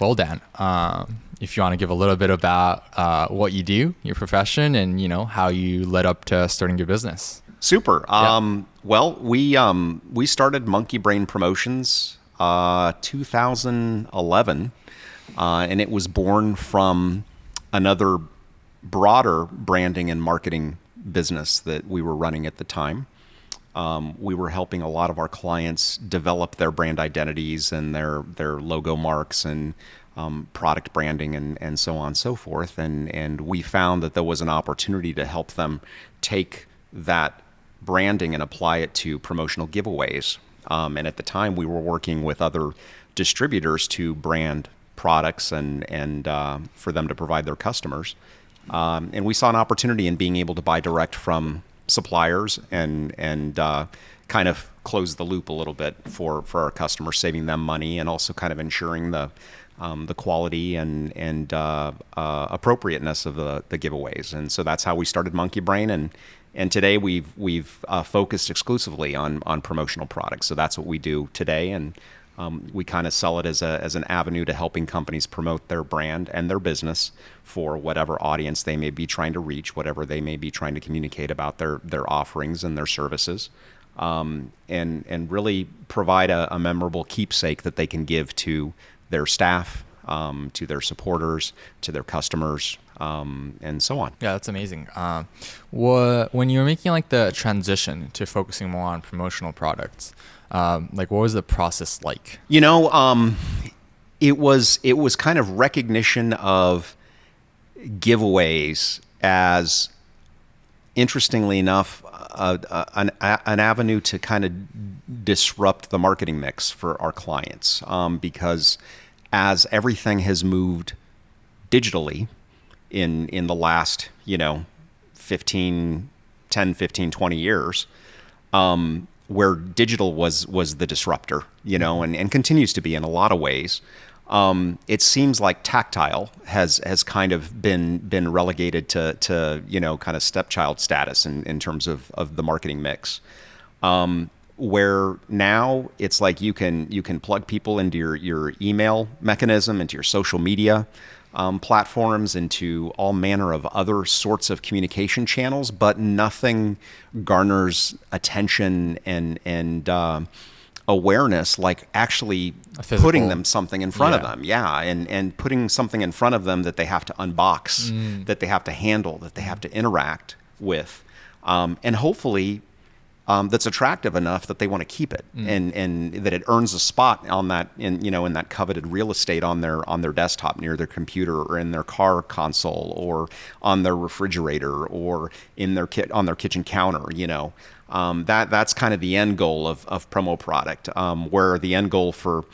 Well, Dan, if you want to give a little bit about what you do, your profession, and how you led up to starting your business. Super. Yeah. Well, we started Monkey Brain Promotions 2011, and it was born from another broader branding and marketing business that we were running at the time. We were helping a lot of our clients develop their brand identities and their logo marks and product branding and so on and so forth. And we found that there was an opportunity to help them take that branding and apply it to promotional giveaways. And at the time, we were working with other distributors to brand products and for them to provide their customers. And we saw an opportunity in being able to buy direct from suppliers and kind of close the loop a little bit for our customers, saving them money and also kind of ensuring the quality and appropriateness of the giveaways. And so that's how we started Monkey Brain. And today we've focused exclusively on promotional products. So that's what we do today, and we kind of sell it as an avenue to helping companies promote their brand and their business for whatever audience they may be trying to reach, whatever they may be trying to communicate about their offerings and their services, and really provide a memorable keepsake that they can give to their staff, to their supporters, to their customers, and so on. Yeah, that's amazing. When you were making like the transition to focusing more on promotional products, like what was the process like? It was kind of recognition of giveaways as, interestingly enough, an avenue to kind of disrupt the marketing mix for our clients, because as everything has moved digitally in the last 10, 15, 20 years, where digital was the disruptor, and continues to be in a lot of ways. It seems like tactile has kind of been relegated to kind of stepchild status in terms of the marketing mix. Where now it's like you can plug people into your email mechanism, into your social media platforms, into all manner of other sorts of communication channels, but nothing garners attention and awareness like actually putting them something in front of them. Yeah, and putting something in front of them that they have to unbox, that they have to handle, that they have to interact with, and hopefully that's attractive enough that they want to keep it, and that it earns a spot on that in that coveted real estate on their desktop, near their computer, or in their car console, or on their refrigerator, or in on their kitchen counter. That's kind of the end goal of promo product, where the end goal for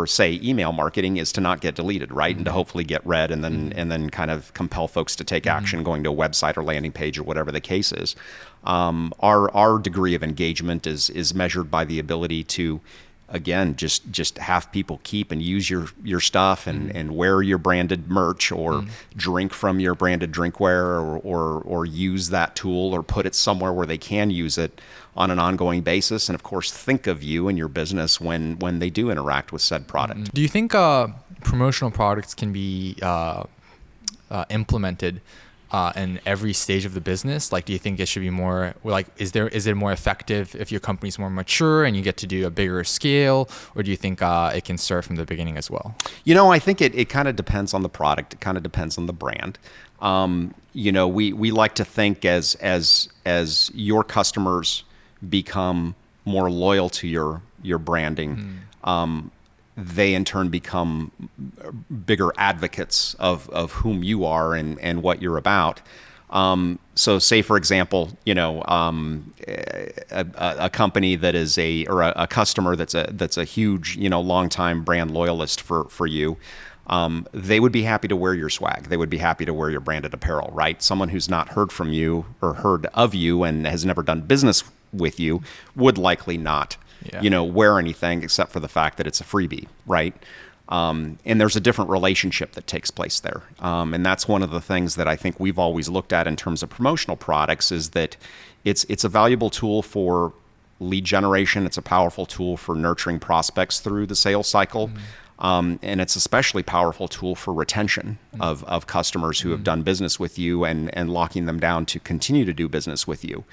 say email marketing is to not get deleted, right? And to hopefully get read and then kind of compel folks to take action, going to a website or landing page or whatever the case is. Our degree of engagement is measured by the ability to, again, just have people keep and use your stuff and wear your branded merch, or drink from your branded drinkware, or use that tool, or put it somewhere where they can use it on an ongoing basis, and of course think of you and your business when they do interact with said product. Do you think promotional products can be implemented in every stage of the business? Like, do you think it should be more like, is it more effective if your company's more mature and you get to do a bigger scale, or do you think it can start from the beginning as well? I think it kind of depends on the product. It kind of depends on the brand. We like to think as your customers become more loyal to your branding, they in turn become bigger advocates of whom you are and what you're about. So say, for example, a company that is a customer that's a huge, longtime brand loyalist for you. They would be happy to wear your swag. They would be happy to wear your branded apparel, right? Someone who's not heard from you or heard of you and has never done business with you would likely not, wear anything except for the fact that it's a freebie, right? And there's a different relationship that takes place there. And that's one of the things that I think we've always looked at in terms of promotional products, is that it's a valuable tool for lead generation. It's a powerful tool for nurturing prospects through the sales cycle. And it's especially powerful tool for retention of customers who have done business with you and locking them down to continue to do business with you.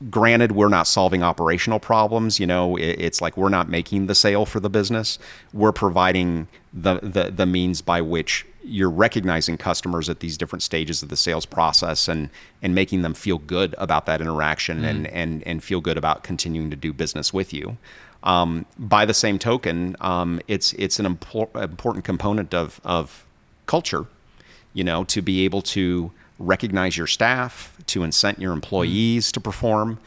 Granted, we're not solving operational problems. It's like we're not making the sale for the business. We're providing the means by which you're recognizing customers at these different stages of the sales process and making them feel good about that interaction and feel good about continuing to do business with you. By the same token, it's an important component of culture, to be able to recognize your staff, to incent your employees to perform.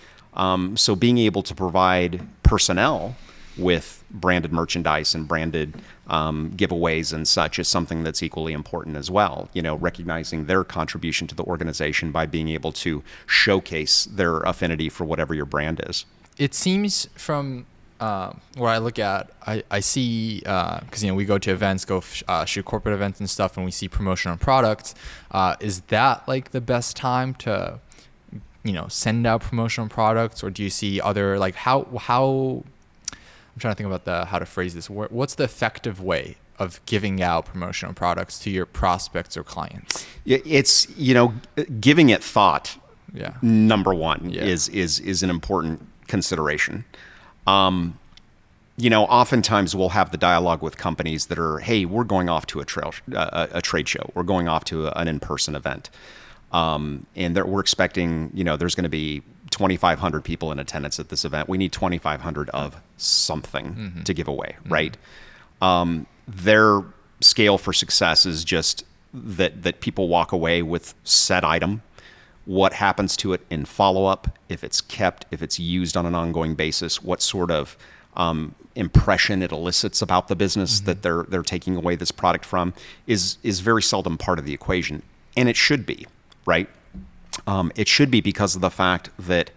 So being able to provide personnel with branded merchandise and branded giveaways and such is something that's equally important as well. Recognizing their contribution to the organization by being able to showcase their affinity for whatever your brand is. It seems from where I look at, I see, because we go to events, shoot corporate events and stuff, and we see promotional products. Is that like the best time to, send out promotional products, or do you see other how? I'm trying to think about how to phrase this. What's the effective way of giving out promotional products to your prospects or clients? It's giving it thought. Yeah. Number one is an important consideration. Oftentimes we'll have the dialogue with companies that are, hey, we're going off to a trade show. We're going off to an in-person event. And we're expecting, there's going to be 2,500 people in attendance at this event. We need 2,500 of something to give away, right? Their scale for success is just that people walk away with said item. What happens to it in follow-up, if it's kept, if it's used on an ongoing basis, what sort of impression it elicits about the business that they're taking away this product from is very seldom part of the equation. And it should be, right? It should be because of the fact that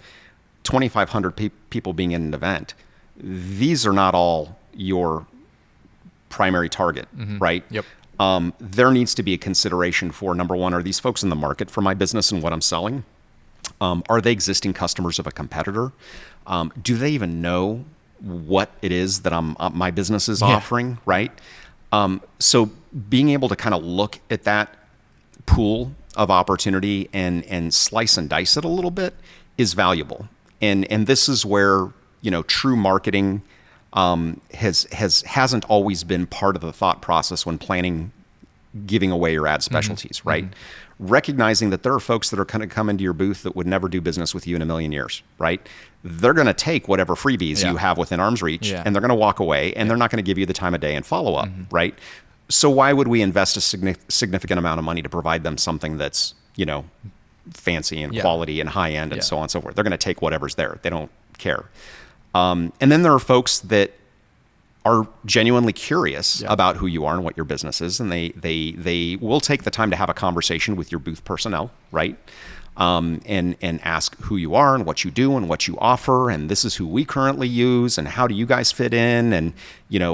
2,500 people being in an event, these are not all your primary target, right? Yep. There needs to be a consideration for, number one, are these folks in the market for my business and what I'm selling? Are they existing customers of a competitor? Do they even know what it is that my business is offering, right? So being able to kind of look at that pool of opportunity and slice and dice it a little bit is valuable. And this is where, true marketing hasn't always been part of the thought process when planning giving away your ad specialties, right? Recognizing that there are folks that are going to come into your booth that would never do business with you in a million years, right? They're going to take whatever freebies you have within arm's reach and they're going to walk away and they're not going to give you the time of day and follow up, right? So why would we invest a significant amount of money to provide them something that's, fancy and quality and high end and so on and so forth? They're going to take whatever's there. They don't care. And then there are folks that are genuinely curious about who you are and what your business is, and they will take the time to have a conversation with your booth personnel, right? And ask who you are and what you do and what you offer, and this is who we currently use, and how do you guys fit in, and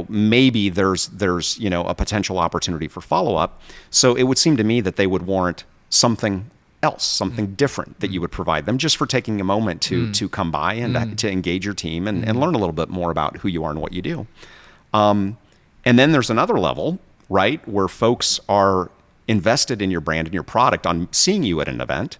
maybe there's a potential opportunity for follow up. So it would seem to me that they would warrant something else, something different that you would provide them, just for taking a moment to come by and to engage your team and learn a little bit more about who you are and what you do. And then there's another level, right, where folks are invested in your brand and your product on seeing you at an event.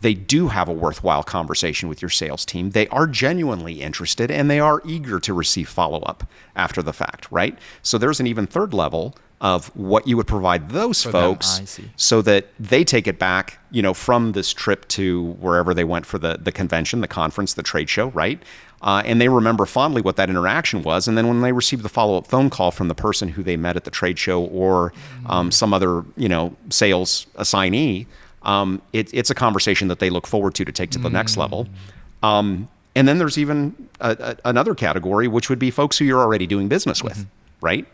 They do have a worthwhile conversation with your sales team. They are genuinely interested and they are eager to receive follow-up after the fact, right? So there's an even third level of what you would provide those folks so that they take it back, from this trip to wherever they went for the convention, the conference, the trade show, right? And they remember fondly what that interaction was. And then when they receive the follow-up phone call from the person who they met at the trade show or some other, sales assignee, it's a conversation that they look forward to take to the next level. And then there's even another category, which would be folks who you're already doing business with, right?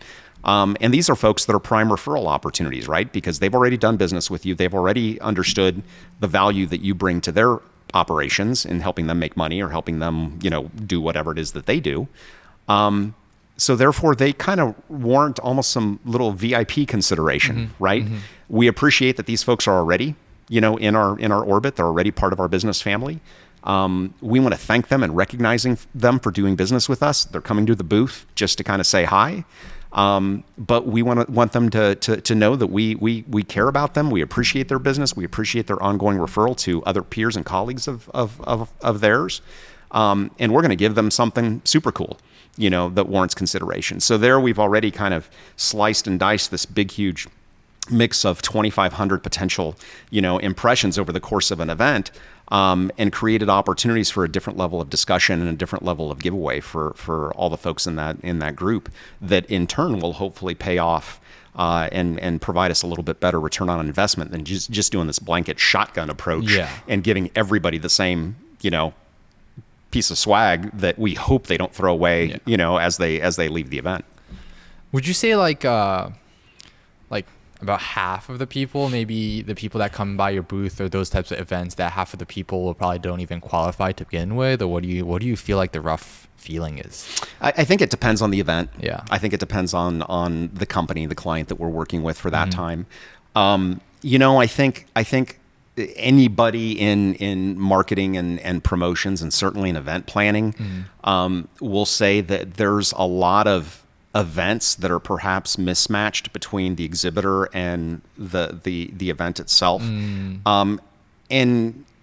And these are folks that are prime referral opportunities, right? Because they've already done business with you. They've already understood the value that you bring to their operations in helping them make money or helping them, do whatever it is that they do. So therefore, they kind of warrant almost some little VIP consideration, right? We appreciate that these folks are already, in our orbit. They're already part of our business family. We want to thank them and recognizing them for doing business with us. They're coming to the booth just to kind of say hi. But we want them to know that we care about them. We appreciate their business. We appreciate their ongoing referral to other peers and colleagues of theirs. And we're going to give them something super cool, that warrants consideration. So there we've already kind of sliced and diced this big, huge mix of 2,500 potential, impressions over the course of an event, and created opportunities for a different level of discussion and a different level of giveaway for all the folks in that group that in turn will hopefully pay off and provide us a little bit better return on investment than just doing this blanket shotgun approach and giving everybody the same, piece of swag that we hope they don't throw away, as they leave the event. Would you say like about half of the people, maybe the people that come by your booth or those types of events, that half of the people will probably don't even qualify to begin with? Or what do you feel like the rough feeling is? I think it depends on the event. Yeah. I think it depends on the company, the client that we're working with for that time. I think anybody in marketing and promotions, and certainly in event planning, will say that there's a lot of events that are perhaps mismatched between the exhibitor and the event itself. And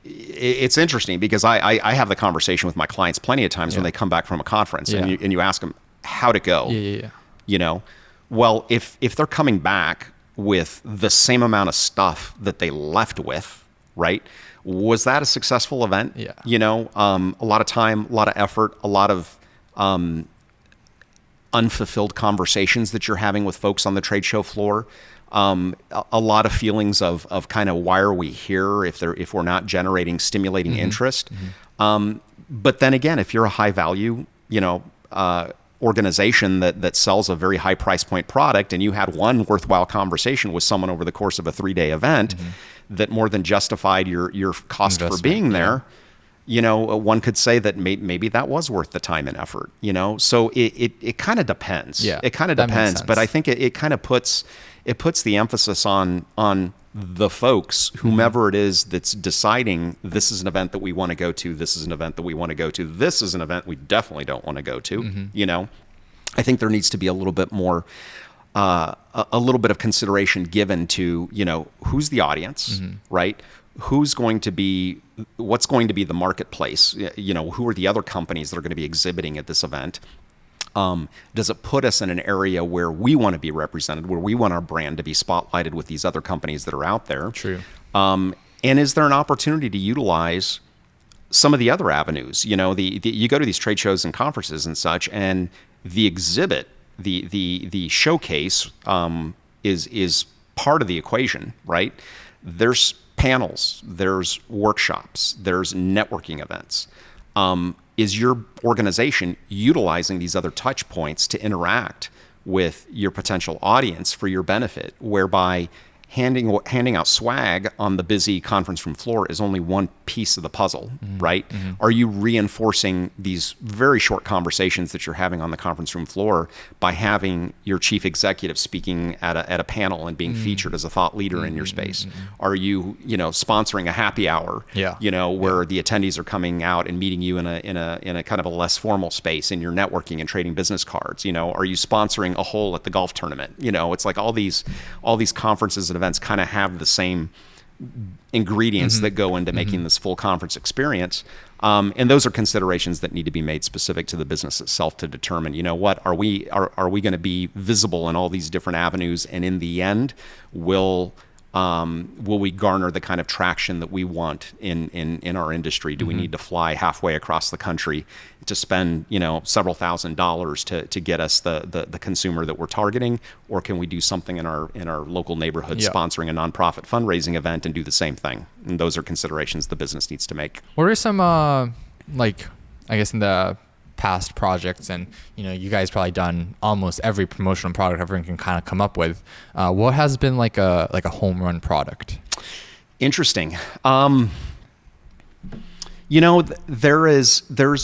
it's interesting because I have the conversation with my clients plenty of times when they come back from a conference and you ask them how'd it go. Well, if they're coming back with the same amount of stuff that they left with, right? Was that a successful event? A lot of time, a lot of effort, a lot of unfulfilled conversations that you're having with folks on the trade show floor. A lot of feelings of kind of why are we here if we're not generating stimulating interest. But then again, if you're a high value, organization that sells a very high price point product, and you had one worthwhile conversation with someone over the course of a 3-day event that more than justified your cost for being there, one could say that maybe that was worth the time and effort, so it kind of depends. It kind of depends, but I think it kind of puts the emphasis on the folks, whomever it is that's deciding this is an event that we want to go to, this is an event that we want to go to, this is an event we definitely don't want to go to. I think there needs to be a little bit more, a little bit of consideration given to, who's the audience, right? What's going to be the marketplace? Who are the other companies that are going to be exhibiting at this event? Does it put us in an area where we want to be represented, where we want our brand to be spotlighted with these other companies that are out there? True. And is there an opportunity to utilize some of the other avenues? You go to these trade shows and conferences and such, and the exhibit, the showcase, is part of the equation, right? There's panels, there's workshops, there's networking events. Is your organization utilizing these other touch points to interact with your potential audience for your benefit, whereby handing out swag on the busy conference room floor is only one piece of the puzzle, right? Are you reinforcing these very short conversations that you're having on the conference room floor by having your chief executive speaking at a panel and being featured as a thought leader in your space? Are you, sponsoring a happy hour, where the attendees are coming out and meeting you in a kind of a less formal space, and you're networking and trading business cards? Are you sponsoring a hole at the golf tournament? It's like all these conferences and events kind of have the same ingredients that go into making this full conference experience. And those are considerations that need to be made specific to the business itself to determine, what are we going to be visible in all these different avenues, and in the end, will we garner the kind of traction that we want in our industry? Do we need to fly halfway across the country to spend several $1,000s to get us the consumer that we're targeting, or can we do something in our local neighborhood, sponsoring a nonprofit fundraising event, and do the same thing? And those are considerations the business needs to make. What are some I guess in the past projects, and you guys probably done almost every promotional product everyone can kind of come up with, what has been like a home run product? Interesting. There's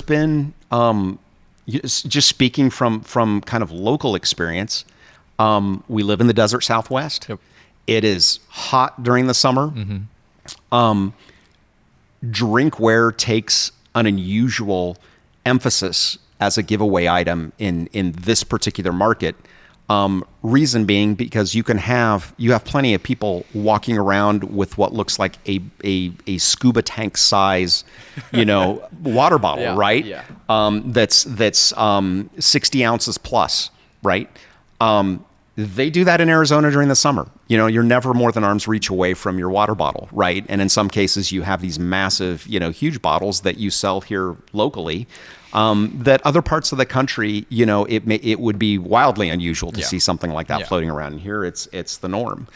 been, just speaking from kind of local experience, we live in the desert Southwest. It is hot during the summer. drinkware takes an unusual emphasis as a giveaway item in this particular market. Reason being because you have plenty of people walking around with what looks like a scuba tank size, water bottle, Yeah, right? yeah. That's 60 ounces plus, right? They do that in Arizona during the summer. You're never more than arm's reach away from your water bottle, right? And in some cases, you have these massive, huge bottles that you sell here locally. That other parts of the country, it would be wildly unusual to see something like that floating around. And here, it's the norm.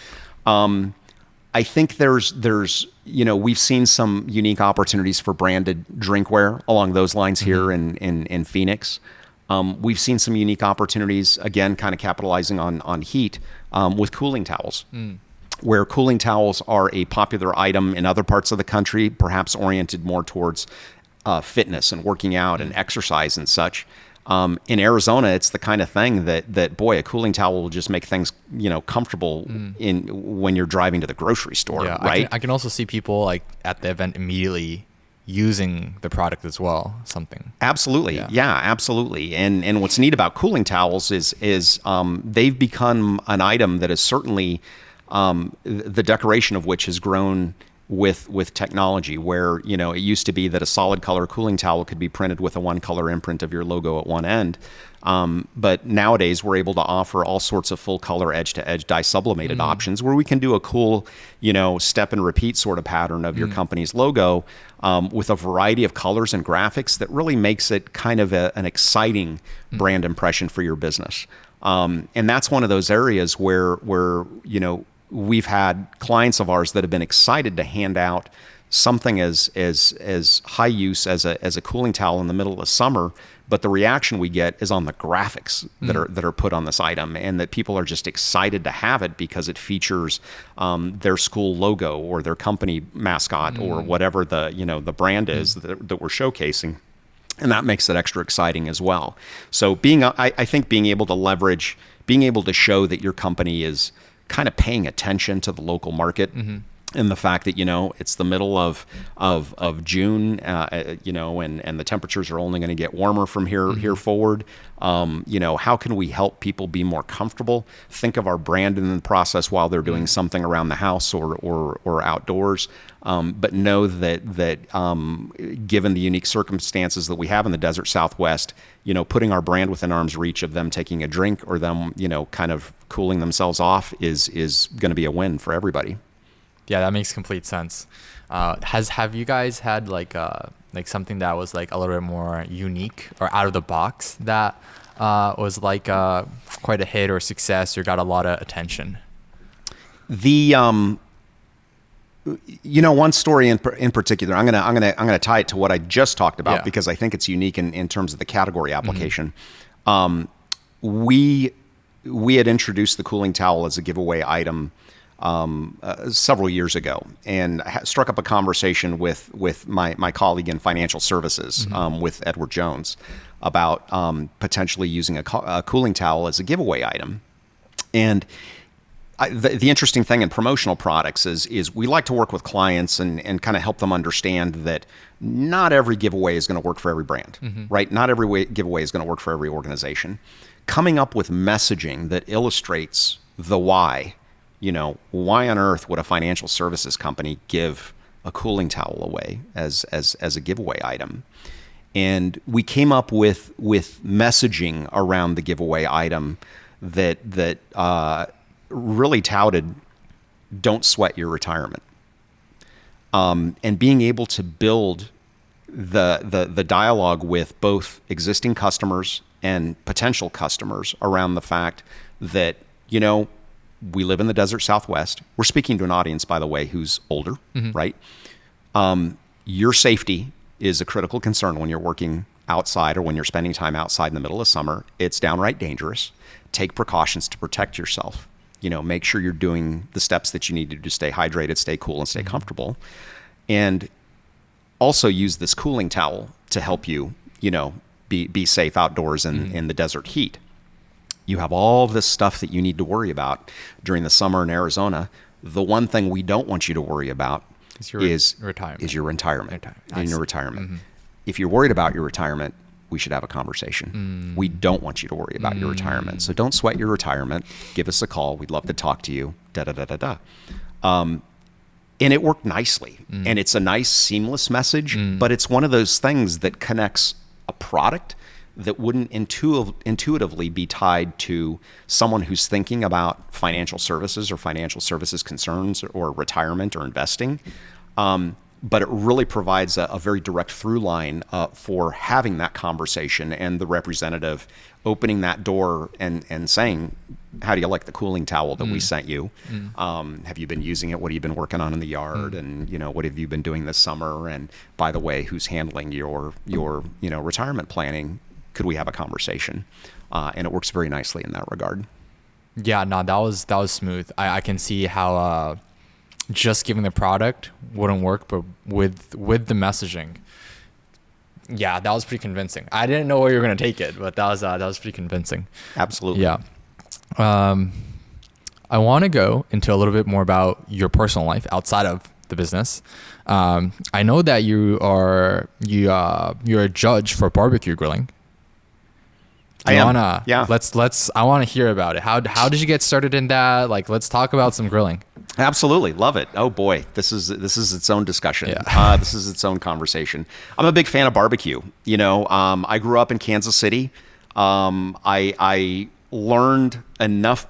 I think there's we've seen some unique opportunities for branded drinkware along those lines here in Phoenix. We've seen some unique opportunities, again, kind of capitalizing on heat with cooling towels, where cooling towels are a popular item in other parts of the country, perhaps oriented more towards fitness and working out and exercise and such. In Arizona, it's the kind of thing that boy, a cooling towel will just make things comfortable when you're driving to the grocery store, right? I can also see people like at the event immediately using the product as well. Absolutely, yeah, absolutely. And what's neat about cooling towels is they've become an item that is certainly the decoration of which has grown with technology, where it used to be that a solid color cooling towel could be printed with a one color imprint of your logo at one end, but nowadays we're able to offer all sorts of full color edge to edge dye sublimated options where we can do a cool step and repeat sort of pattern of your company's logo with a variety of colors and graphics that really makes it kind of an exciting brand impression for your business. And that's one of those areas where we've had clients of ours that have been excited to hand out something as high use as a cooling towel in the middle of summer, but the reaction we get is on the graphics that are put on this item, and that people are just excited to have it because it features their school logo or their company mascot or whatever the brand is that we're showcasing. And that makes it extra exciting as well. So I think being able to leverage, being able to show that your company is kind of paying attention to the local market, and the fact that it's the middle of June, and the temperatures are only going to get warmer from here forward. How can we help people be more comfortable? Think of our brand in the process while they're doing something around the house or outdoors. But know that given the unique circumstances that we have in the desert Southwest, putting our brand within arm's reach of them taking a drink or them, kind of cooling themselves off is going to be a win for everybody. Yeah, that makes complete sense. Have you guys had like something that was like a little bit more unique or out of the box that was like quite a hit or success or got a lot of attention? One story in particular, I'm gonna tie it to what I just talked about because I think it's unique in terms of the category application. We had introduced the cooling towel as a giveaway item several years ago, and struck up a conversation with my colleague in financial services, with Edward Jones, about potentially using a cooling towel as a giveaway item. And the interesting thing in promotional products is we like to work with clients and kind of help them understand that not every giveaway is going to work for every brand, right? Not every giveaway is going to work for every organization. Coming up with messaging that illustrates the why. Why on earth would a financial services company give a cooling towel away as a giveaway item? And we came up with messaging around the giveaway item that really touted, don't sweat your retirement. And being able to build the dialogue with both existing customers and potential customers around the fact that, we live in the desert Southwest. We're speaking to an audience, by the way, who's older, right? Your safety is a critical concern when you're working outside or when you're spending time outside in the middle of summer. It's downright dangerous. Take precautions to protect yourself. Make sure you're doing the steps that you need to do to stay hydrated, stay cool, and stay comfortable. And also use this cooling towel to help you, be safe outdoors in the desert heat. You have all this stuff that you need to worry about during the summer in Arizona. The one thing we don't want you to worry about It's your retirement. Is your retirement. I In your see. retirement. If you're worried about your retirement, we should have a conversation. We don't want you to worry about your retirement. So don't sweat your retirement. Give us a call. We'd love to talk to you. Da da da da da. And it worked nicely. And it's a nice, seamless message, but it's one of those things that connects a product that wouldn't intuitively be tied to someone who's thinking about financial services or financial services concerns or retirement or investing. But it really provides a very direct through line for having that conversation and the representative opening that door and saying, how do you like the cooling towel that we sent you? Have you been using it? What have you been working on in the yard? And, what have you been doing this summer? And by the way, who's handling your retirement planning? Could we have a conversation? And it works very nicely in that regard. Yeah, no, that was smooth. I can see how just giving the product wouldn't work, but with the messaging, yeah, that was pretty convincing. I didn't know where you were gonna take it, but that was pretty convincing. Absolutely. Yeah. I want to go into a little bit more about your personal life outside of the business. I know that you're a judge for barbecue grilling. I am. Yeah. I want to hear about it. How did you get started in that? Like, let's talk about some grilling. Absolutely. Love it. Oh boy. This is its own discussion. Yeah. This is its own conversation. I'm a big fan of barbecue. I grew up in Kansas City. I learned enough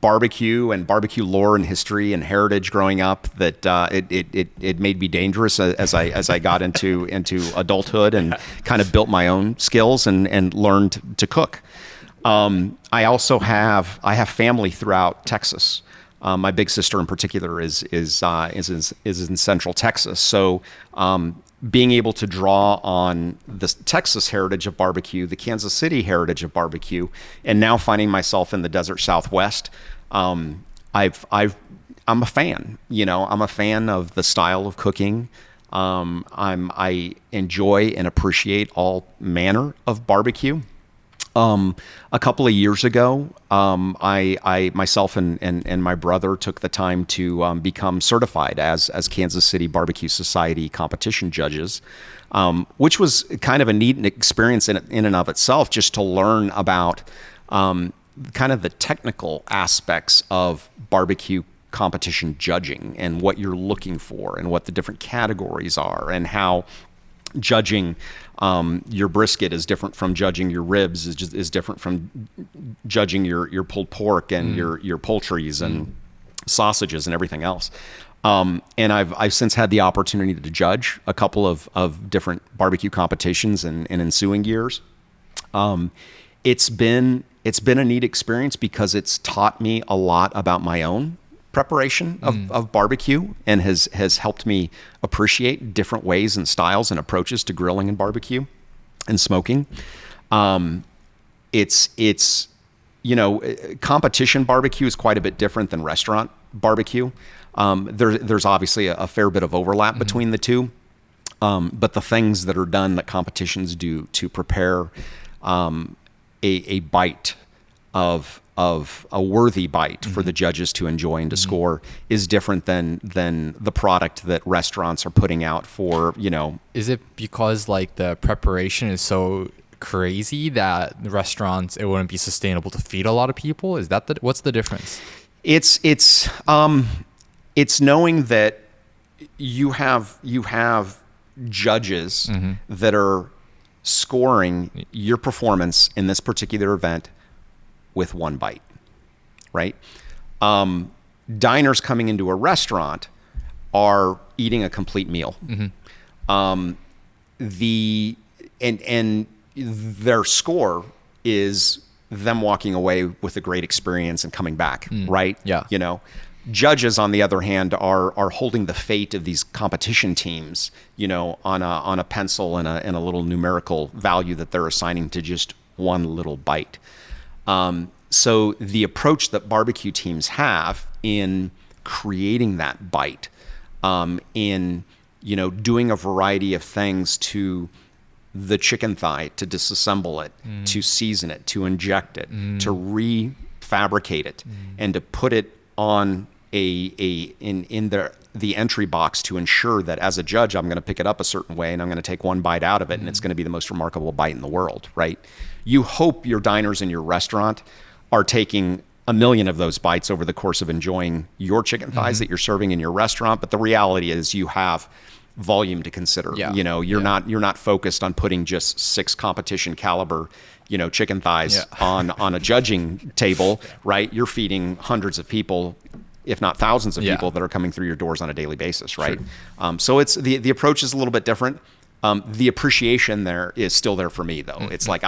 barbecue and barbecue lore and history and heritage growing up that it made me dangerous as I got into adulthood and kind of built my own skills and learned to cook. I also have family throughout Texas. My big sister in particular is in Central Texas. So being able to draw on the Texas heritage of barbecue, the Kansas City heritage of barbecue, and now finding myself in the desert Southwest, I'm a fan. I'm a fan of the style of cooking. I enjoy and appreciate all manner of barbecue. A couple of years ago, I myself and my brother took the time to become certified as Kansas City Barbecue Society competition judges, which was kind of a neat experience in and of itself, just to learn about kind of the technical aspects of barbecue competition judging and what you're looking for and what the different categories are and how judging your brisket is different from judging your ribs, is different from judging your pulled pork and your poultries and sausages and everything else. And I've since had the opportunity to judge a couple of different barbecue competitions in ensuing years. It's been a neat experience because it's taught me a lot about my own preparation of barbecue and has helped me appreciate different ways and styles and approaches to grilling and barbecue and smoking. It's competition barbecue is quite a bit different than restaurant barbecue. There's obviously a fair bit of overlap between the two. But the things that are done that competitions do to prepare a bite of a worthy bite for the judges to enjoy and to score is different than the product that restaurants are putting out for, Is it because like the preparation is so crazy that the restaurants, it wouldn't be sustainable to feed a lot of people? Is that what's the difference? It's knowing that you have judges that are scoring your performance in this particular event with one bite, right? Diners coming into a restaurant are eating a complete meal. And their score is them walking away with a great experience and coming back, right? Yeah. Judges, on the other hand, are holding the fate of these competition teams, on a pencil and a little numerical value that they're assigning to just one little bite. So the approach that barbecue teams have in creating that bite, in doing a variety of things to the chicken thigh, to disassemble it, to season it, to inject it, to refabricate it, and to put it on in the entry box to ensure that as a judge, I'm going to pick it up a certain way and I'm going to take one bite out of it and it's going to be the most remarkable bite in the world, right? You hope your diners in your restaurant are taking a million of those bites over the course of enjoying your chicken thighs that you're serving in your restaurant. But the reality is you have volume to consider. Yeah. You're not focused on putting just 6 competition caliber, chicken thighs on a judging table, right? You're feeding hundreds of people, if not thousands of people that are coming through your doors on a daily basis, right? Sure. So it's the approach is a little bit different. The appreciation there is still there for me, though. It's like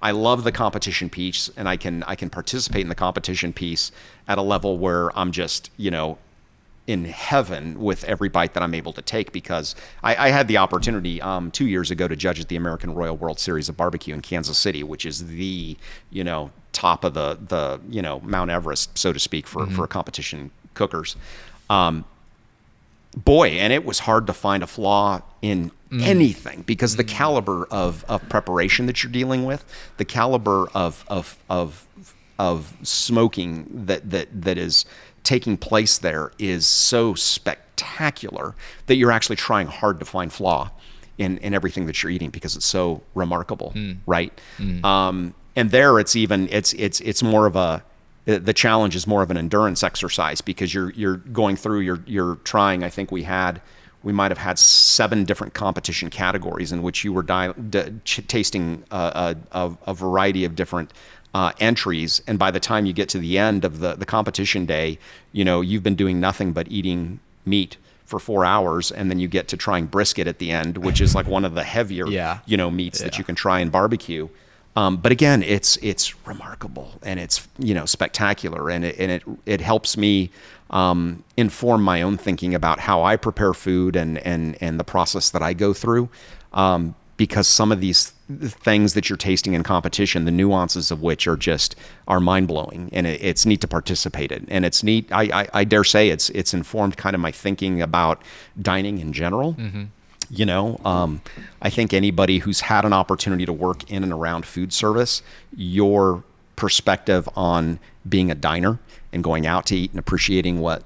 I love the competition piece, and I can participate in the competition piece at a level where I'm just in heaven with every bite that I'm able to take, because I had the opportunity 2 years ago to judge at the American Royal World Series of Barbecue in Kansas City, which is the top of the Mount Everest, so to speak, for competition cookers. Boy, and it was hard to find a flaw in anything, because the caliber of preparation that you're dealing with, the caliber of smoking that is taking place there is so spectacular that you're actually trying hard to find flaw in everything that you're eating, because it's so remarkable, right? And there it's more of the challenge is more of an endurance exercise, because you're going through, you're trying. I think we might have had 7 different competition categories in which you were tasting a variety of different entries, and by the time you get to the end of the competition day, you've been doing nothing but eating meat for 4 hours, and then you get to trying brisket at the end, which is like one of the heavier meats that you can try in barbecue. But again, it's remarkable, and it's spectacular, and it helps me inform my own thinking about how I prepare food and the process that I go through. Because some of these things that you're tasting in competition, the nuances of which are mind blowing, and it's neat to participate in, and it's neat. I dare say it's informed kind of my thinking about dining in general. I think anybody who's had an opportunity to work in and around food service, your perspective on being a diner and going out to eat and appreciating what,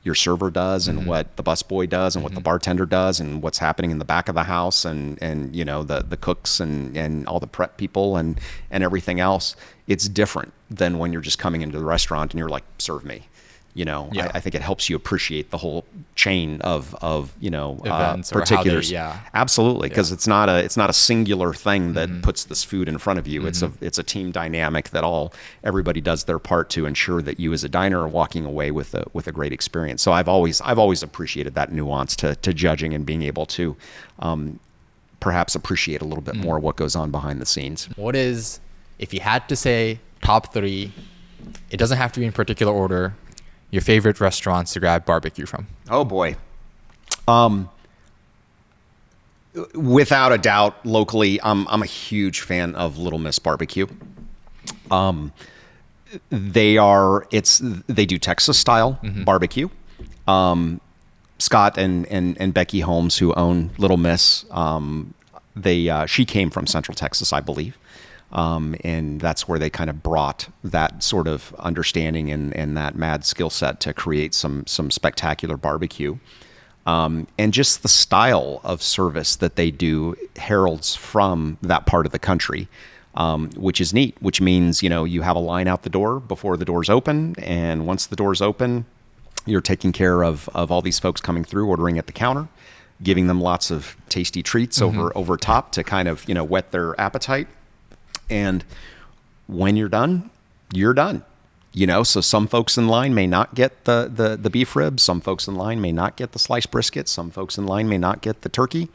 your server does and what the busboy does and what the bartender does and what's happening in the back of the house and the cooks and all the prep people and everything else, it's different than when you're just coming into the restaurant and you're like, serve me. I think it helps you appreciate the whole chain of events, particulars. Absolutely, because it's not a singular thing that puts this food in front of you. It's a team dynamic that everybody does their part to ensure that you as a diner are walking away with a great experience. So I've always appreciated that nuance to judging and being able to perhaps appreciate a little bit more what goes on behind the scenes. What is, if you had to say top 3, it doesn't have to be in particular order, your favorite restaurants to grab barbecue from? Oh boy. Without a doubt, locally, I'm a huge fan of Little Miss Barbecue. They do Texas style barbecue. Scott and Becky Holmes, who own Little Miss, she came from Central Texas, I believe. And that's where they kind of brought that sort of understanding and that mad skill set to create some spectacular barbecue. And just the style of service that they do heralds from that part of the country, which is neat, which means, you have a line out the door before the doors open. And once the doors open, you're taking care of all these folks coming through, ordering at the counter, giving them lots of tasty treats over top to kind of, whet their appetite. And when you're done, you're done. So some folks in line may not get the beef ribs. Some folks in line may not get the sliced brisket. Some folks in line may not get the turkey.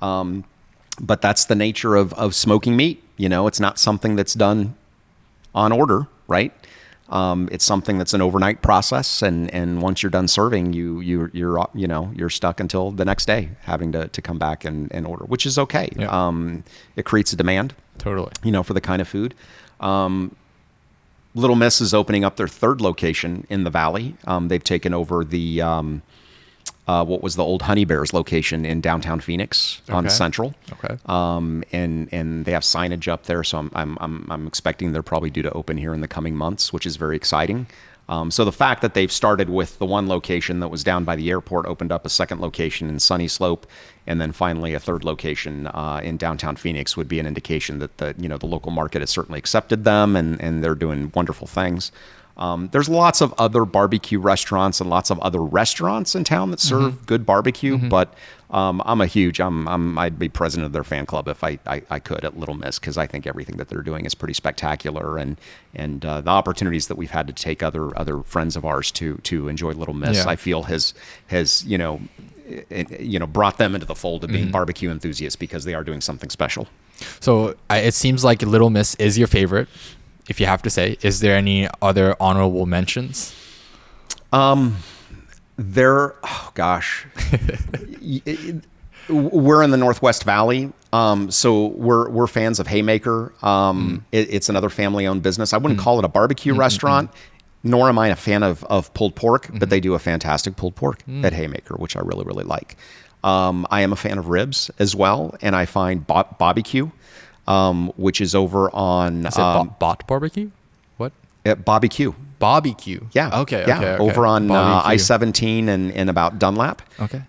But that's the nature of smoking meat. It's not something that's done on order, right? It's something that's an overnight process. And once you're done serving, you're stuck until the next day having to come back and order, which is okay. Yeah. It creates a demand. Totally. For the kind of food. Little Miss is opening up their 3rd location in the Valley. They've taken over the what was the old Honey Bears location in downtown Phoenix on Central. Okay. And they have signage up there, so I'm expecting they're probably due to open here in the coming months, which is very exciting. So the fact that they've started with the one location that was down by the airport, opened up a second location in Sunny Slope, and then finally a third location in downtown Phoenix would be an indication that the local market has certainly accepted them, and they're doing wonderful things. There's lots of other barbecue restaurants and lots of other restaurants in town that serve good barbecue, but I'd be president of their fan club if I could at Little Miss, because I think everything that they're doing is pretty spectacular, and the opportunities that we've had to take other friends of ours to enjoy Little Miss, I feel has brought them into the fold of being barbecue enthusiasts, because they are doing something special. So it seems like Little Miss is your favorite. If you have to say, is there any other honorable mentions? Oh gosh, we're in the Northwest Valley, so we're fans of Haymaker. It's another family-owned business. I wouldn't call it a barbecue restaurant, nor am I a fan of pulled pork, but they do a fantastic pulled pork at Haymaker, which I really, really like. I am a fan of ribs as well, and I find Barbecue, which is over on... Is it Bot Barbecue? What? Barbecue. Barbecue. Yeah. Okay. Over on I-17 and about Dunlap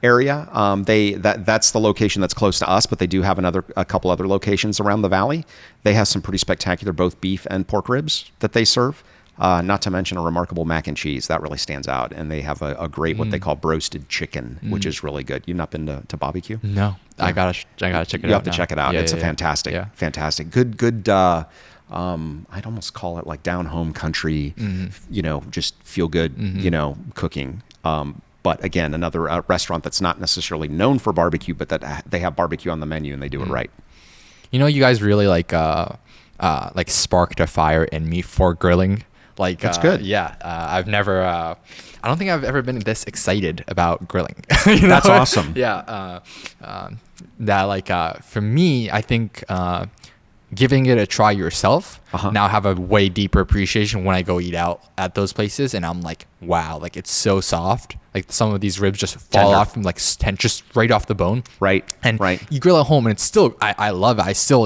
area. That's the location that's close to us, but they do have a couple other locations around the valley. They have some pretty spectacular both beef and pork ribs that they serve. Not to mention a remarkable mac and cheese that really stands out, and they have a great what they call broasted chicken, which is really good. You've not been to barbecue? No, yeah. I gotta check it out. You have to check it out. Yeah, it's fantastic. Good. I'd almost call it like down home country. Just feel good. Cooking. But again, another restaurant that's not necessarily known for barbecue, but that they have barbecue on the menu and they do it right. You guys really like sparked a fire in me for grilling. That's good. Yeah. I've never, I don't think I've ever been this excited about grilling. That's awesome. Yeah. For me, I think, giving it a try yourself, now have a way deeper appreciation when I go eat out at those places. And I'm like, wow, like it's so soft. Like some of these ribs just fall off from just right off the bone. Right. And you grill at home and it's still, I love it. I still,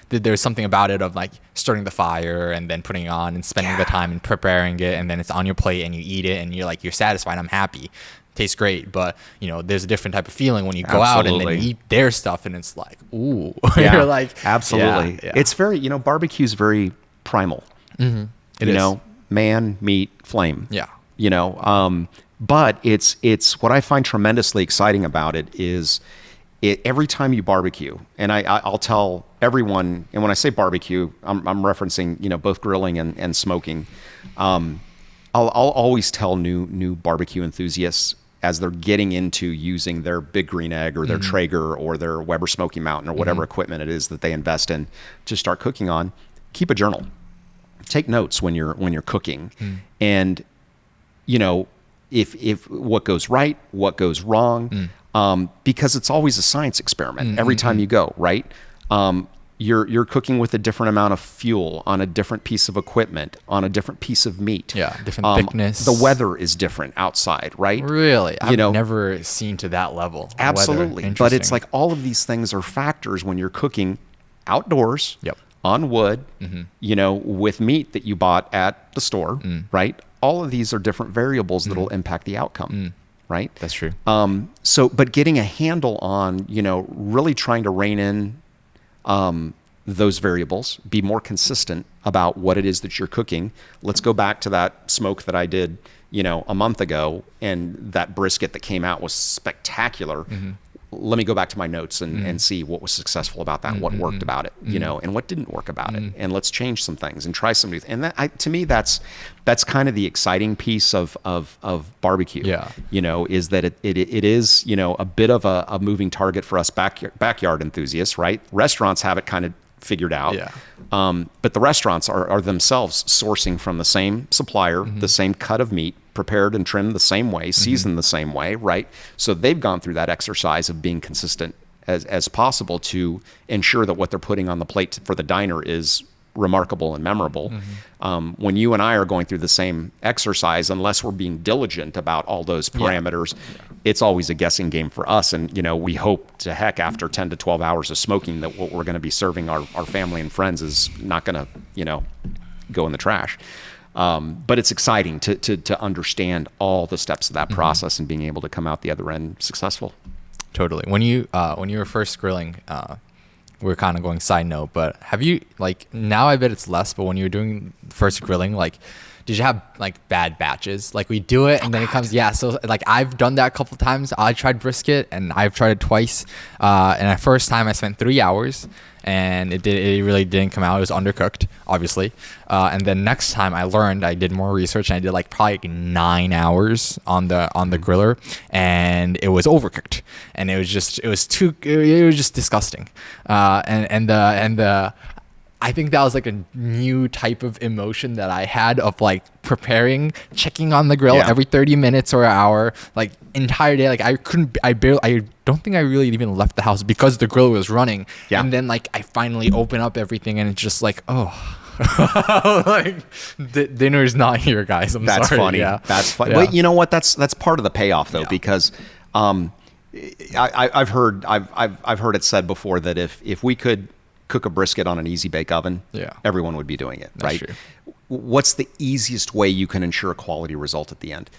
there's something about it of like starting the fire and then putting it on and spending the time and preparing it. And then it's on your plate and you eat it and you're satisfied. I'm happy. Tastes great. But, there's a different type of feeling when you go out and then eat their stuff and it's like, ooh. You're like, absolutely. Yeah. It's very, barbecue's very primal. It is. Man, meat, flame. Yeah. But it's what I find tremendously exciting about it is every time you barbecue, and I'll tell everyone, and when I say barbecue, I'm referencing both grilling and smoking. I'll always tell new barbecue enthusiasts as they're getting into using their Big Green Egg or their Traeger or their Weber Smoky Mountain or whatever equipment it is that they invest in to start cooking on, keep a journal, take notes when you're cooking, and if what goes right, what goes wrong, because it's always a science experiment every time you go, right? You're cooking with a different amount of fuel on a different piece of equipment, on a different piece of meat. Yeah, different thickness. The weather is different outside, right? Really? I've never seen to that level. Absolutely. But it's like all of these things are factors when you're cooking outdoors, on wood, with meat that you bought at the store, right? All of these are different variables that'll impact the outcome, right? That's true. But getting a handle on, really trying to rein in those variables, be more consistent about what it is that you're cooking. Let's go back to that smoke that I did, a month ago, and that brisket that came out was spectacular. Let me go back to my notes and see what was successful about that, what worked about it, and what didn't work about it, and let's change some things and try some new. And that, to me, that's kind of the exciting piece of barbecue. Yeah. Is that it is a bit of a moving target for us backyard enthusiasts, right? Restaurants have it kind of figured out. Yeah. But the restaurants are themselves sourcing from the same supplier, the same cut of meat, prepared and trimmed the same way, seasoned the same way, right? So they've gone through that exercise of being consistent as possible to ensure that what they're putting on the plate for the diner is remarkable and memorable. When you and I are going through the same exercise, unless we're being diligent about all those parameters, it's always a guessing game for us. And, we hope to heck after 10 to 12 hours of smoking that what we're going to be serving our family and friends is not going to, go in the trash. But it's exciting to understand all the steps of that process and being able to come out the other end successful. Totally. When you were first grilling, we're kind of going side note, but have you, like, now I bet it's less, but when you were doing first grilling, like, did you have like bad batches? Like, we do it and then it comes, yeah. So like, I've done that a couple times. I tried brisket and I've tried it twice. And the first time I spent 3 hours and it really didn't come out. It was undercooked, obviously. And then next time I did more research and I did like probably like 9 hours on the griller, and it was overcooked, and it was just disgusting. I think that was like a new type of emotion that I had of like preparing, checking on the grill every 30 minutes or an hour, like entire day. Like I don't think I really even left the house because the grill was running. Yeah. And then like I finally open up everything and it's just like, oh, like dinner's not here, guys. That's sorry. Funny. Yeah. That's funny. Yeah. But you know what? That's part of the payoff though, because I've heard it said before that if we could cook a brisket on an easy bake oven, everyone would be doing it. That's right? True. What's the easiest way you can ensure a quality result at the end?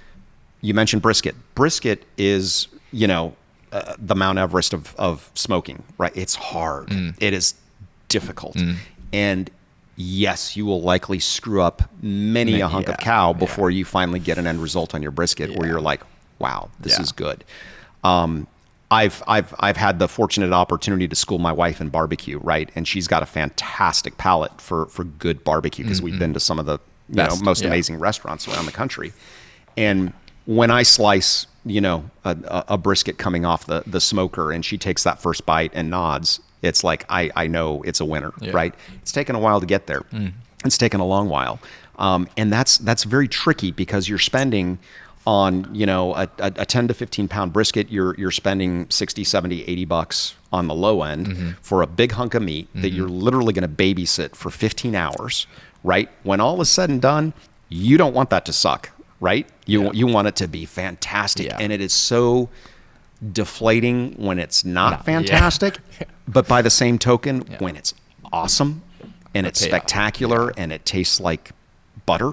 You mentioned brisket. Brisket is, the Mount Everest of smoking, right? It's hard. It is difficult. And yes, you will likely screw up many a hunk of cow before you finally get an end result on your brisket where you're like, wow, this is good. I've had the fortunate opportunity to school my wife in barbecue, right? And she's got a fantastic palate for good barbecue because we've been to some of the most amazing restaurants around the country. And when I slice, a brisket coming off the smoker and she takes that first bite and nods, it's like, I know it's a winner, right? It's taken a while to get there. It's taken a long while. And that's very tricky because you're spending on, a 10 to 15 pound brisket, you're spending 60, 70, 80 bucks on the low end for a big hunk of meat that you're literally going to babysit for 15 hours, right? When all is said and done, you don't want that to suck, right? You want it to be fantastic. And it is so deflating when it's not fantastic, but by the same token, when it's awesome and it's spectacular and it tastes like butter,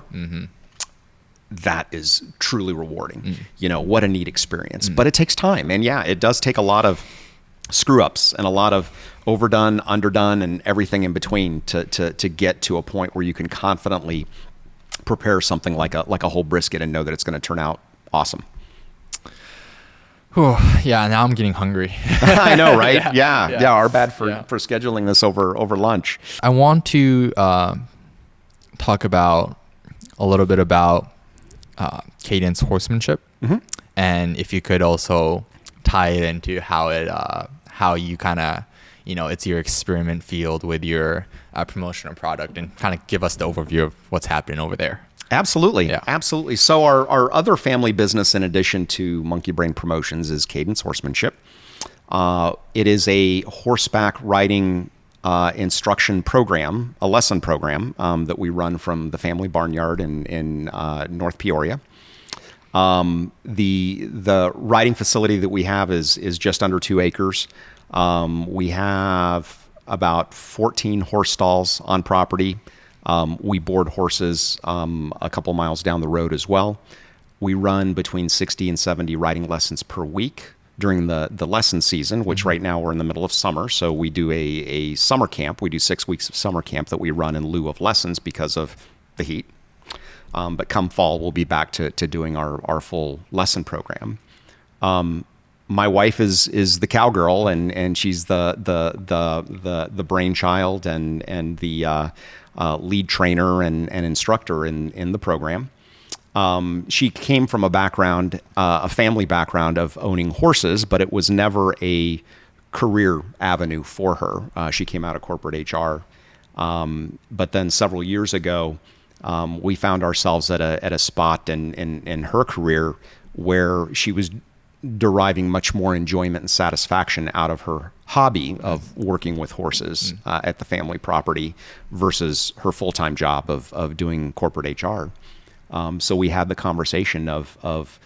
that is truly rewarding. What a neat experience. But it takes time. And it does take a lot of screw ups and a lot of overdone, underdone, and everything in between to get to a point where you can confidently prepare something like a whole brisket and know that it's going to turn out awesome. Yeah, now I'm getting hungry. I know, right? Yeah. Our bad for scheduling this over lunch. I want to talk about a little bit about cadence horsemanship, and if you could also tie it into how you kind of, it's your experiment field with your promotional product, and kind of give us the overview of what's happening over there. Absolutely. Absolutely. So our other family business, in addition to Monkey Brain Promotions, is Cadence Horsemanship. It is a horseback riding instruction program, a lesson program that we run from the family barnyard in North Peoria. The riding facility that we have is just under 2 acres. We have about 14 horse stalls on property. We board horses a couple miles down the road as well. We run between 60 and 70 riding lessons per week during the lesson season, which right now we're in the middle of summer. So we do a summer camp. We do 6 weeks of summer camp that we run in lieu of lessons because of the heat. But come fall, we'll be back to doing our full lesson program. My wife is the cowgirl, and she's the brainchild and the lead trainer and instructor in the program. She came from a family background of owning horses, but it was never a career avenue for her. She came out of corporate HR. But then several years ago, we found ourselves at a spot in her career where she was deriving much more enjoyment and satisfaction out of her hobby of working with horses at the family property versus her full-time job of doing corporate HR. So we had the conversation of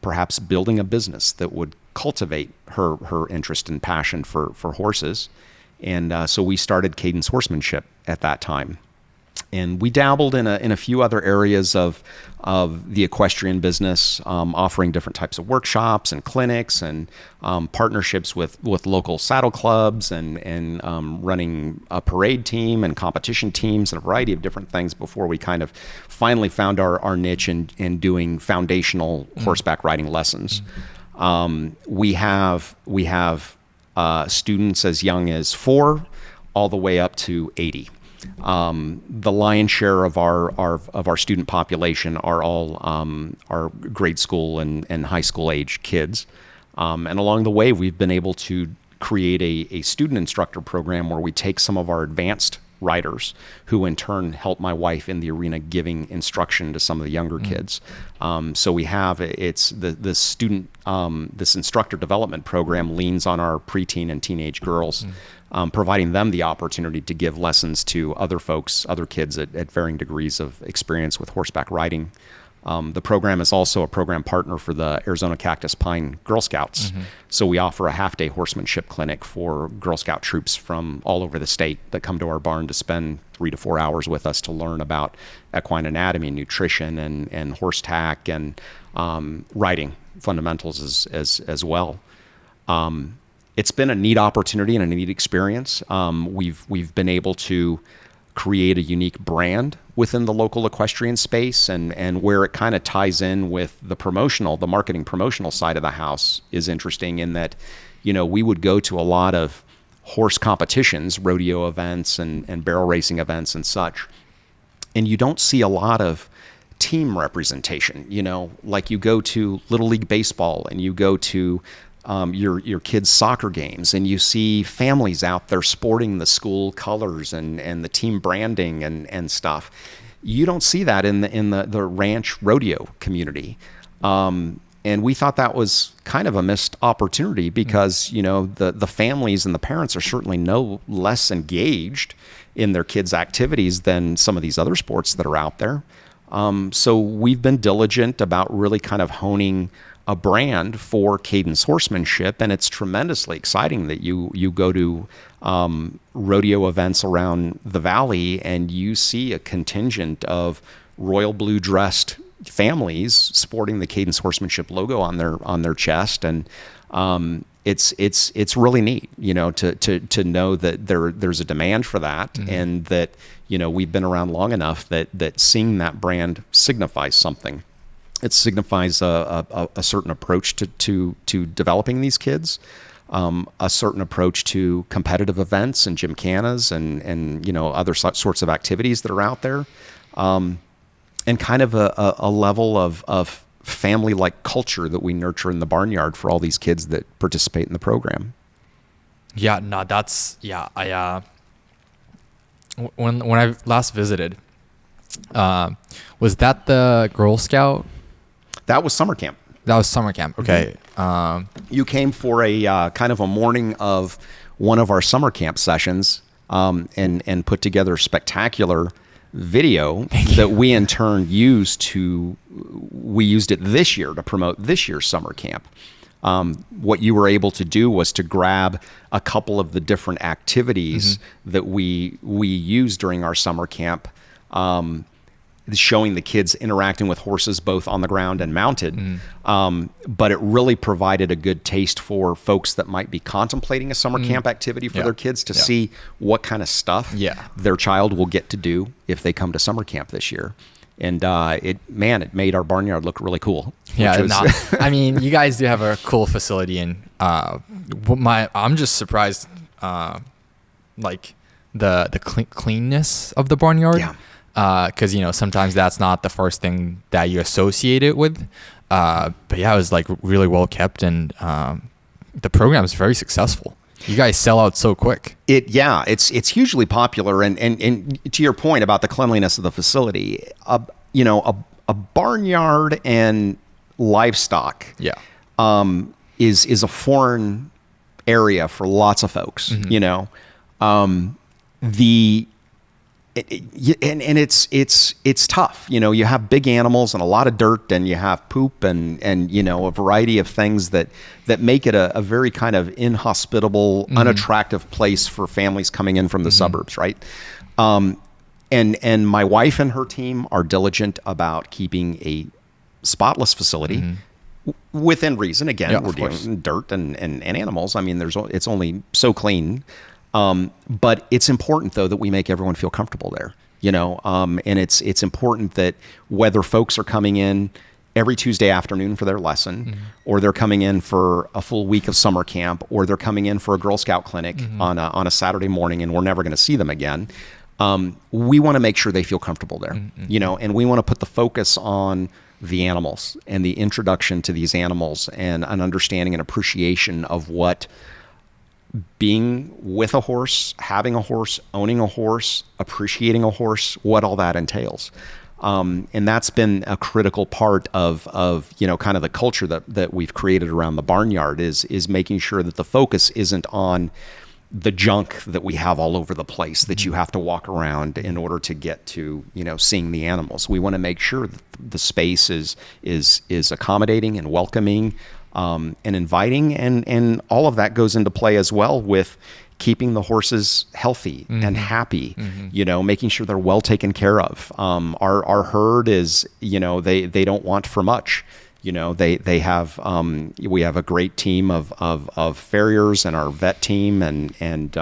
perhaps building a business that would cultivate her interest and passion for horses. And so we started Cadence Horsemanship at that time. we dabbled in a few other areas of the equestrian business, offering different types of workshops and clinics and partnerships with local saddle clubs and running a parade team and competition teams and a variety of different things before we kind of finally found our niche in doing foundational horseback riding lessons. We have students as young as 4 all the way up to 80. The lion's share of our student population are all our grade school and high school age kids. And along the way, we've been able to create a student instructor program where we take some of our advanced riders who in turn help my wife in the arena giving instruction to some of the younger kids. So we have, the student, this instructor development program leans on our preteen and teenage girls, providing them the opportunity to give lessons to other folks, other kids at varying degrees of experience with horseback riding. The program is also a program partner for the Arizona Cactus Pine Girl Scouts. So we offer a half-day horsemanship clinic for Girl Scout troops from all over the state that come to our barn to spend 3 to 4 hours with us to learn about equine anatomy, nutrition, and horse tack, and riding fundamentals as well. It's been a neat opportunity and a neat experience. We've been able to create a unique brand within the local equestrian space, and where it kind of ties in with the marketing promotional side of the house is interesting in that, we would go to a lot of horse competitions, rodeo events and barrel racing events and such, and you don't see a lot of team representation, like you go to Little League Baseball and you go to your kids' soccer games, and you see families out there sporting the school colors and the team branding and stuff. You don't see that in the ranch rodeo community. And we thought that was kind of a missed opportunity because, the families and the parents are certainly no less engaged in their kids' activities than some of these other sports that are out there. So we've been diligent about really kind of honing a brand for Cadence horsemanship, and it's tremendously exciting that you go to rodeo events around the valley and you see a contingent of royal blue dressed families sporting the Cadence horsemanship logo on their chest, and it's really neat, to know that there's a demand for that, and that we've been around long enough that seeing that brand signifies something. It signifies a certain approach to developing these kids, a certain approach to competitive events and gymkhanas and other sorts of activities that are out there, and kind of a level of family-like culture that we nurture in the barnyard for all these kids that participate in the program. Yeah, no, when I last visited, was that the Girl Scout? That was summer camp. That was summer camp. Okay. You came for a kind of a morning of one of our summer camp sessions, and put together spectacular video that we in turn used it this year to promote this year's summer camp. What you were able to do was to grab a couple of the different activities that we used during our summer camp, showing the kids interacting with horses both on the ground and mounted. But it really provided a good taste for folks that might be contemplating a summer camp activity for their kids to see what kind of stuff their child will get to do if they come to summer camp this year. And it made our barnyard look really cool. Yeah, I mean, you guys do have a cool facility, and I'm just surprised, like the cleanness of the barnyard. Yeah. Because sometimes that's not the first thing that you associate it with, but yeah, it was like really well kept, and the program is very successful. You guys sell out so quick. It's hugely popular, and to your point about the cleanliness of the facility, a barnyard and livestock, is a foreign area for lots of folks. It's tough. You have big animals and a lot of dirt, and you have poop and a variety of things that make it a very kind of inhospitable, unattractive place for families coming in from the suburbs, right? And my wife and her team are diligent about keeping a spotless facility within reason. Again, Yeah, we're of course. dealing with dirt and animals. I mean, it's only so clean. But it's important though that we make everyone feel comfortable there, and it's important that whether folks are coming in every Tuesday afternoon for their lesson, or they're coming in for a full week of summer camp, or they're coming in for a Girl Scout clinic on a Saturday morning, and we're never going to see them again. We want to make sure they feel comfortable there, and we want to put the focus on the animals and the introduction to these animals and an understanding and appreciation of what being with a horse, having a horse, owning a horse, appreciating a horse, what all that entails. And that's been a critical part of kind of the culture that we've created around the barnyard is making sure that the focus isn't on the junk that we have all over the place that you have to walk around in order to get to, seeing the animals. We want to make sure that the space is accommodating and welcoming, and inviting, and all of that goes into play as well with keeping the horses healthy and happy, making sure they're well taken care of. Our herd is, they don't want for much. They have, we have a great team of farriers and our vet team and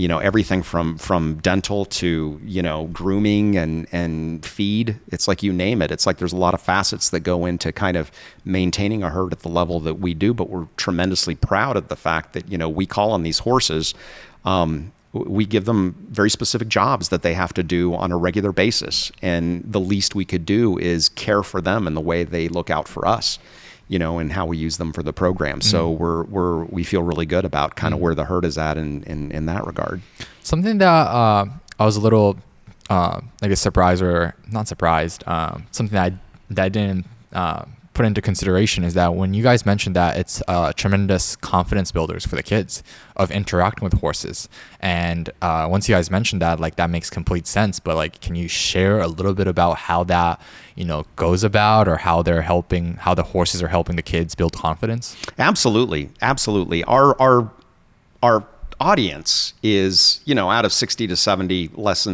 everything from dental to, grooming and feed. It's like, you name it. It's like there's a lot of facets that go into kind of maintaining a herd at the level that we do, but we're tremendously proud of the fact that, we call on these horses. We give them very specific jobs that they have to do on a regular basis. And the least we could do is care for them in the way they look out for us, and how we use them for the program. So we feel really good about kind of where the herd is at in that regard. Something that I was a little, I guess, surprised or not surprised, something that I didn't put into consideration is that when you guys mentioned that it's tremendous confidence builders for the kids of interacting with horses, and once you guys mentioned that, like, that makes complete sense, but like, can you share a little bit about how that goes about, or how the horses are helping the kids build confidence? Absolutely. Our audience is, out of 60 to 70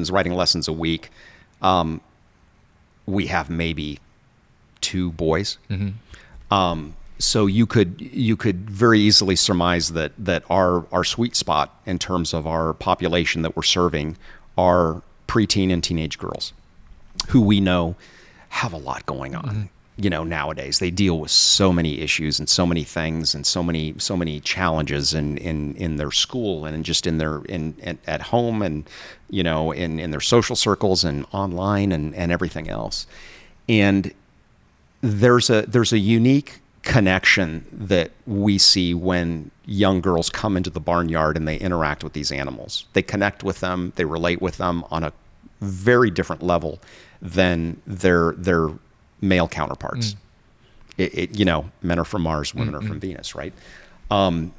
riding lessons a week, we have maybe 2 boys. So you could very easily surmise that our sweet spot in terms of our population that we're serving are preteen and teenage girls who we know have a lot going on. Nowadays they deal with so many issues and so many things and so many challenges in their school and just at home and, in their social circles and online and everything else. And there's a unique connection that we see when young girls come into the barnyard and they interact with these animals. They connect with them, they relate with them on a very different level than their male counterparts. Men are from Mars, women are from Venus, right? And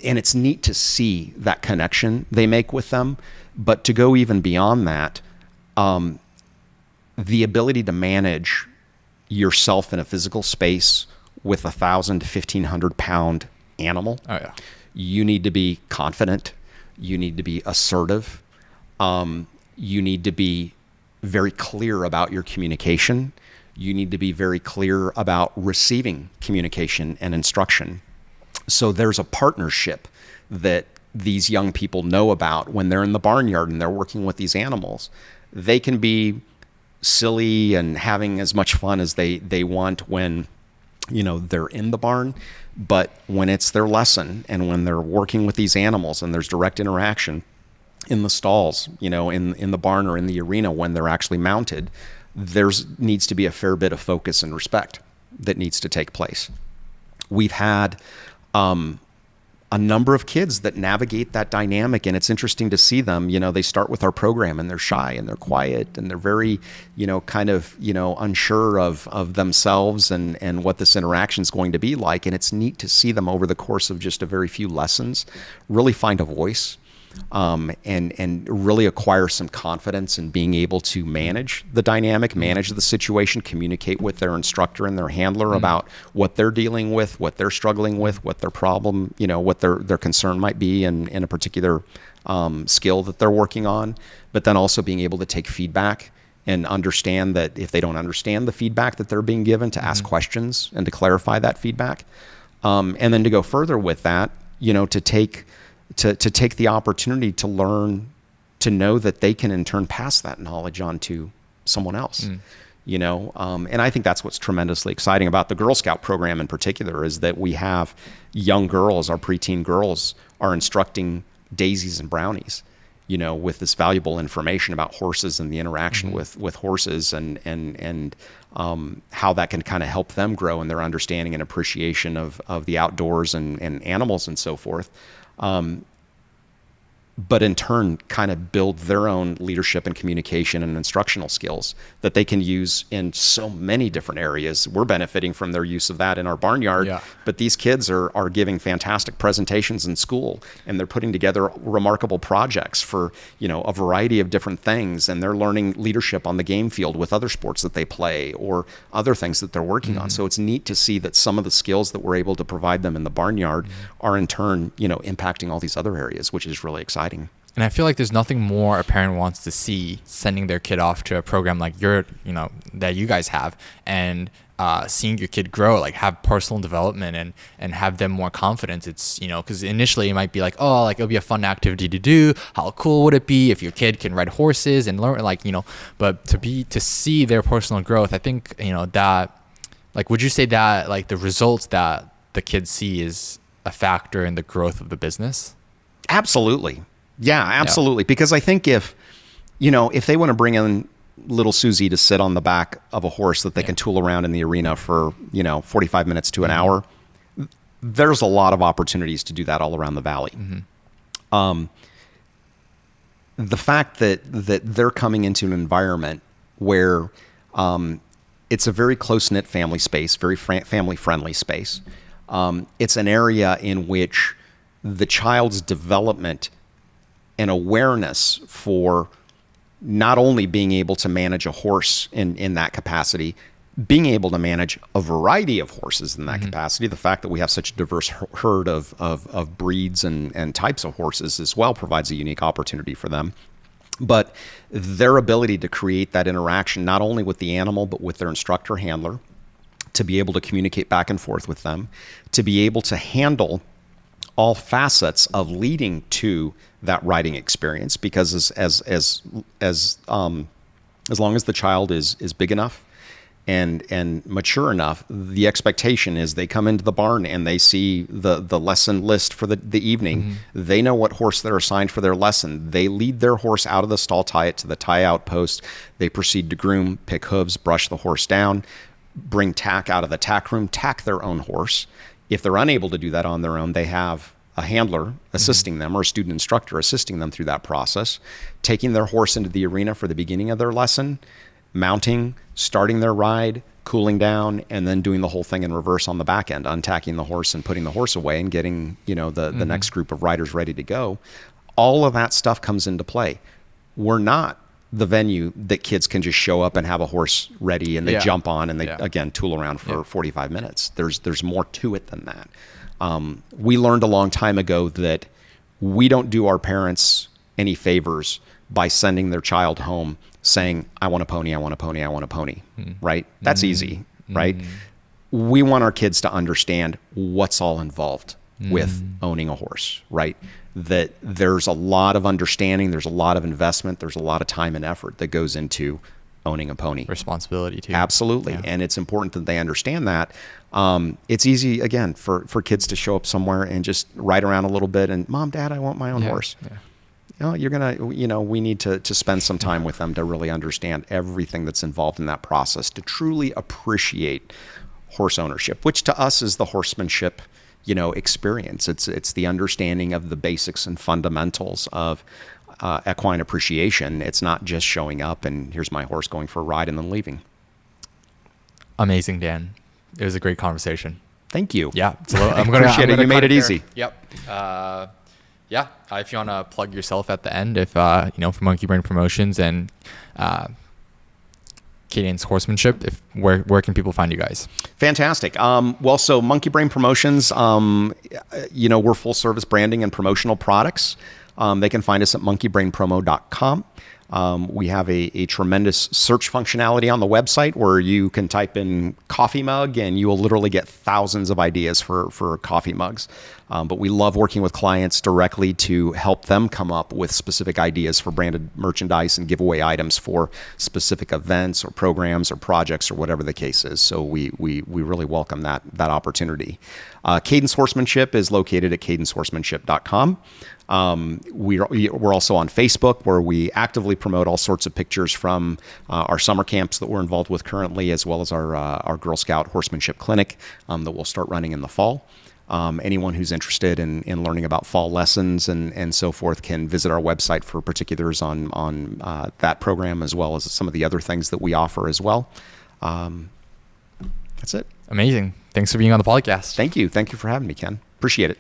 it's neat to see that connection they make with them. But to go even beyond that, the ability to manage yourself in a physical space with 1,000 to 1,500 pound animal. Oh, yeah. You need to be confident. You need to be assertive. You need to be very clear about your communication. You need to be very clear about receiving communication and instruction. So there's a partnership that these young people know about when they're in the barnyard and they're working with these animals. They can be silly and having as much fun as they want when they're in the barn, but when it's their lesson and when they're working with these animals and there's direct interaction in the stalls, in the barn or in the arena when they're actually mounted, needs to be a fair bit of focus and respect that needs to take place. We've had a number of kids that navigate that dynamic, and it's interesting to see them. They start with our program and they're shy and they're quiet and they're very, unsure of themselves and what this interaction is going to be like. And it's neat to see them over the course of just a very few lessons really find a voice, and really acquire some confidence in being able to manage the dynamic, manage the situation, communicate with their instructor and their handler about what they're dealing with, what they're struggling with, what their problem, what their concern might be in a particular skill that they're working on, but then also being able to take feedback and understand that if they don't understand the feedback that they're being given, to ask questions and to clarify that feedback. And then to go further with that, to take the opportunity to learn, to know that they can in turn pass that knowledge on to someone else. And I think that's what's tremendously exciting about the Girl Scout program in particular, is that we have young girls, our preteen girls, are instructing daisies and brownies, with this valuable information about horses and the interaction with horses, and how that can kind of help them grow in their understanding and appreciation of the outdoors and animals and so forth. But in turn kind of build their own leadership and communication and instructional skills that they can use in so many different areas. We're benefiting from their use of that in our barnyard, but these kids are giving fantastic presentations in school, and they're putting together remarkable projects for, a variety of different things, and they're learning leadership on the game field with other sports that they play or other things that they're working on. So it's neat to see that some of the skills that we're able to provide them in the barnyard are in turn, impacting all these other areas, which is really exciting. And I feel like there's nothing more a parent wants to see sending their kid off to a program like that you guys have, and seeing your kid grow, like have personal development and have them more confidence. It's, because initially it might be like, oh, like it'll be a fun activity to do. How cool would it be if your kid can ride horses and learn, but to see their personal growth, I think, that, like, would you say that like the results that the kids see is a factor in the growth of the business? Absolutely. Yeah, absolutely. Yeah. Because I think if they want to bring in little Susie to sit on the back of a horse that they can tool around in the arena for, 45 minutes to an hour, there's a lot of opportunities to do that all around the valley. The fact that they're coming into an environment where it's a very close-knit family space, very family-friendly space. It's an area in which the child's development and awareness for not only being able to manage a horse in that capacity, being able to manage a variety of horses in that capacity. The fact that we have such a diverse herd of breeds and types of horses as well provides a unique opportunity for them. But their ability to create that interaction, not only with the animal, but with their instructor handler, to be able to communicate back and forth with them, to be able to handle all facets of leading to that riding experience, because as long as the child is big enough and mature enough, the expectation is they come into the barn and they see the lesson list for the evening. They know what horse they're assigned for their lesson. They lead their horse out of the stall, tie it to the tie out post. They proceed to groom, pick hooves, brush the horse down, bring tack out of the tack room, tack their own horse. If they're unable to do that on their own, they have a handler assisting them, or a student instructor assisting them through that process, taking their horse into the arena for the beginning of their lesson, mounting, starting their ride, cooling down, and then doing the whole thing in reverse on the back end, untacking the horse and putting the horse away and getting, the next group of riders ready to go. All of that stuff comes into play. We're not the venue that kids can just show up and have a horse ready and they jump on and they again tool around for 45 minutes. There's more to it than that. We learned a long time ago that we don't do our parents any favors by sending their child home saying, I want a pony, I want a pony, I want a pony, right? That's easy, right? We want our kids to understand what's all involved with owning a horse, right? That there's a lot of understanding, there's a lot of investment, there's a lot of time and effort that goes into owning a pony. Responsibility too. Absolutely. Yeah. And it's important that they understand that. It's easy, again, for kids to show up somewhere and just ride around a little bit and, Mom, Dad, I want my own horse. Yeah. You're going to, we need to spend some time with them to really understand everything that's involved in that process, to truly appreciate horse ownership, which to us is the horsemanship, experience. It's the understanding of the basics and fundamentals of equine appreciation. It's not just showing up and here's my horse going for a ride and then leaving. Amazing, Dan. It was a great conversation. Thank you. Yeah. I'm going to appreciate it. You made it easy. Yep. If you want to plug yourself at the end, if, for Monkey Brain Promotions and Cadence Horsemanship, where can people find you guys? Fantastic. So Monkey Brain Promotions, we're full service branding and promotional products. they can find us at monkeybrainpromo.com. We have a tremendous search functionality on the website where you can type in coffee mug and you will literally get thousands of ideas for coffee mugs. But we love working with clients directly to help them come up with specific ideas for branded merchandise and giveaway items for specific events or programs or projects or whatever the case is. So we really welcome that opportunity. Cadence Horsemanship is located at cadencehorsemanship.com. We're also on Facebook, where we actively promote all sorts of pictures from our summer camps that we're involved with currently, as well as our Girl Scout Horsemanship Clinic that we'll start running in the fall. Anyone who's interested in learning about fall lessons and so forth can visit our website for particulars on that program, as well as some of the other things that we offer as well. That's it. Amazing. Thanks for being on the podcast. Thank you. Thank you for having me, Ken. Appreciate it.